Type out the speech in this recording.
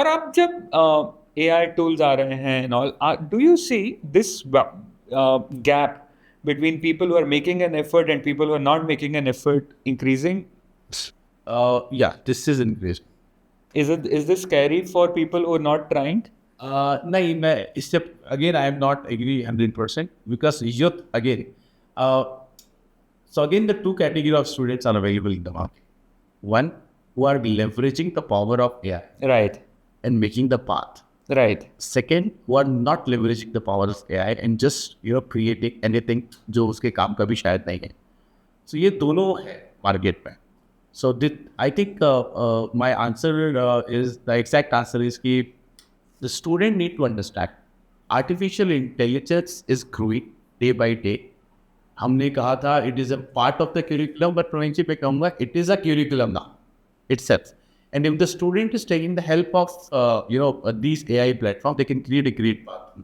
और अब जब AI tools आ रहे हैं and all, do you see this gap between people who are making an effort and people who are not making an effort increasing? Yeah, this is increased. Is this scary for people who are not trying? नहीं मैं इससे again I am not agree 100% because youth again so again the two category of students are available in the market. One who are leveraging the power of AI Right, and making the path. right. Second who are not leveraging the power of AI and just creating anything जो उसके काम का भी शायद नहीं है. So ये दोनों है मार्केट में. So I think my answer is the exact answer is कि the student need to understand artificial intelligence is growing day by day. हमने कहा था it is a part of the curriculum, but provincially पे कहूँगा it is a curriculum now itself. And if the student is taking the help of these AI platforms, they can create a great path.